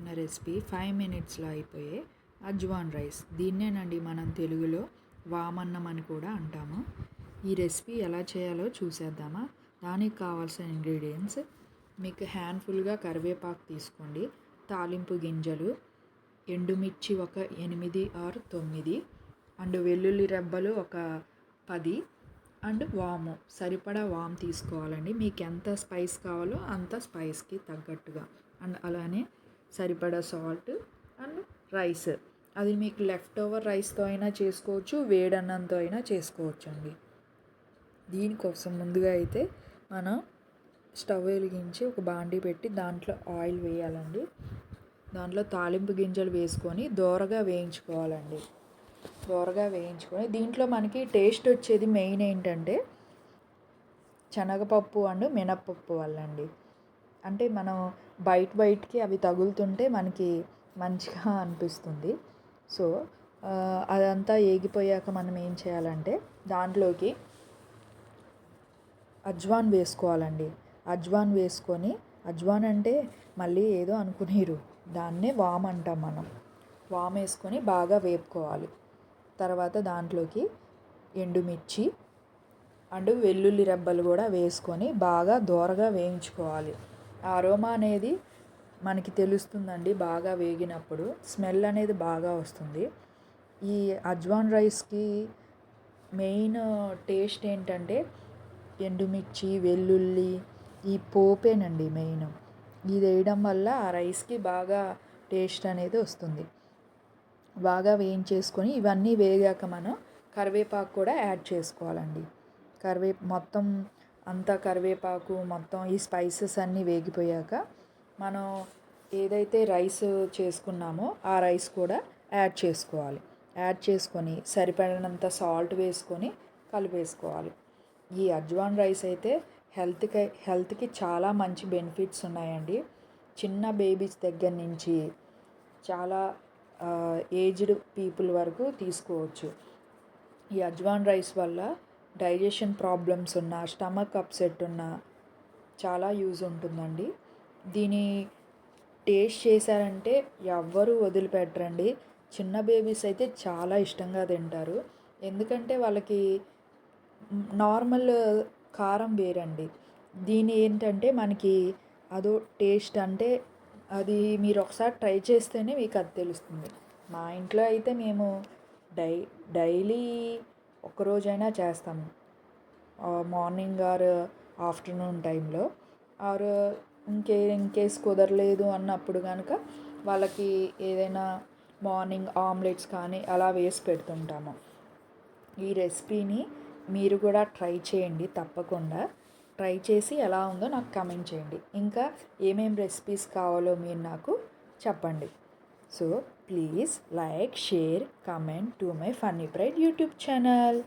చూపిస్తున్న రెసిపీ 5 మినిట్స్లో అయిపోయే అజ్వాన్ రైస్. దీన్నేనండి మనం తెలుగులో వామన్నం అని కూడా అంటాము. ఈ రెసిపీ ఎలా చేయాలో చూసేద్దామా? దానికి కావాల్సిన ఇంగ్రీడియంట్స్: మీకు హ్యాండ్ఫుల్గా కరివేపాకు తీసుకోండి, తాలింపు గింజలు, ఎండుమిర్చి ఒక 8 ఆర్ 9, అండ్ వెల్లుల్లి రెబ్బలు ఒక 10, అండ్ వాము సరిపడా వాము తీసుకోవాలండి. మీకు ఎంత స్పైస్ కావాలో అంత స్పైస్కి తగ్గట్టుగా, అండ్ అలానే సరిపడా సాల్ట్ అండ్ రైస్. అది మీకు లెఫ్ట్ ఓవర్ రైస్తో అయినా చేసుకోవచ్చు, వేడన్నంతో అయినా చేసుకోవచ్చు అండి. దీనికోసం ముందుగా అయితే మనం స్టవ్ వెలిగించి ఒక బాండీ పెట్టి దాంట్లో ఆయిల్ వేయాలండి. దాంట్లో తాలింపు గింజలు వేసుకొని దోరగా వేయించుకోవాలండి. దోరగా వేయించుకొని దీంట్లో మనకి టేస్ట్ వచ్చేది మెయిన్ ఏంటంటే శనగపప్పు అండ్ మినప్పప్పు వల్లండి. అంటే మనం బయటికి అవి తగులుతుంటే మనకి మంచిగా అనిపిస్తుంది. సో అదంతా ఏగిపోయాక మనం ఏం చేయాలంటే దాంట్లోకి అజ్వాన్ వేసుకోవాలండి. అజ్వాన్ వేసుకొని, అజ్వాన్ అంటే మళ్ళీ ఏదో అనుకునేరు, దాన్నే వామ్ అంటాం మనం. వామ్ వేసుకొని బాగా వేపుకోవాలి. తర్వాత దాంట్లోకి ఎండుమిర్చి అండ్ వెల్లుల్లి రెబ్బలు కూడా వేసుకొని బాగా దోరగా వేయించుకోవాలి. అరోమా అనేది మనకి తెలుస్తుందండి. బాగా వేగినప్పుడు స్మెల్ అనేది బాగా వస్తుంది. ఈ అజ్వాన్ రైస్కి మెయిన్ టేస్ట్ ఏంటంటే ఎండుమిర్చి, వెల్లుల్లి, ఈ పోపేనండి మెయిన్. ఇది వేయడం వల్ల ఆ రైస్కి బాగా టేస్ట్ అనేది వస్తుంది. బాగా వేయించేసుకొని ఇవన్నీ వేగాక మనం కరివేపాకు కూడా యాడ్ చేసుకోవాలండి. మొత్తం అంతా కరివేపాకు మొత్తం ఈ స్పైసెస్ అన్నీ వేగిపోయాక మనం ఏదైతే రైస్ చేసుకున్నామో ఆ రైస్ కూడా యాడ్ చేసుకోవాలి. యాడ్ చేసుకొని సరిపడినంత సాల్ట్ వేసుకొని కలిపేసుకోవాలి. ఈ అజ్వాన్ రైస్ అయితే హెల్త్కి చాలా మంచి బెనిఫిట్స్ ఉన్నాయండి. చిన్న బేబీస్ దగ్గర నుంచి చాలా ఏజ్డ్ పీపుల్ వరకు తీసుకోవచ్చు. ఈ అజ్వాన్ రైస్ వల్ల డైజెషన్ ప్రాబ్లమ్స్ ఉన్న, స్టమక్ అప్సెట్ ఉన్న చాలా యూజ్ ఉంటుందండి. దీని టేస్ట్ చేశారంటే ఎవ్వరూ వదిలిపెట్టరండి. చిన్న బేబీస్ అయితే చాలా ఇష్టంగా తింటారు. ఎందుకంటే వాళ్ళకి నార్మల్ కారం వేరండి. దీని ఏంటంటే మనకి అదో టేస్ట్. అంటే అది మీరు ఒకసారి ట్రై చేస్తేనే మీకు అది తెలుస్తుంది. మా ఇంట్లో అయితే మేము డైలీ ఒకరోజైనా చేస్తాము. మార్నింగ్ ఆర్ ఆఫ్టర్నూన్ టైంలో, ఆర్ ఇన్కేస్ కుదరలేదు అన్నప్పుడు కనుక వాళ్ళకి ఏదైనా మార్నింగ్ ఆమ్లెట్స్ కానీ అలా వేసి పెడుతుంటాము. ఈ రెసిపీని మీరు కూడా ట్రై చేయండి. తప్పకుండా ట్రై చేసి ఎలా ఉందో నాకు కామెంట్ చేయండి. ఇంకా ఏమేం రెసిపీస్ కావాలో మీరు నాకు చెప్పండి. So please like, share, comment to my funny pride YouTube channel.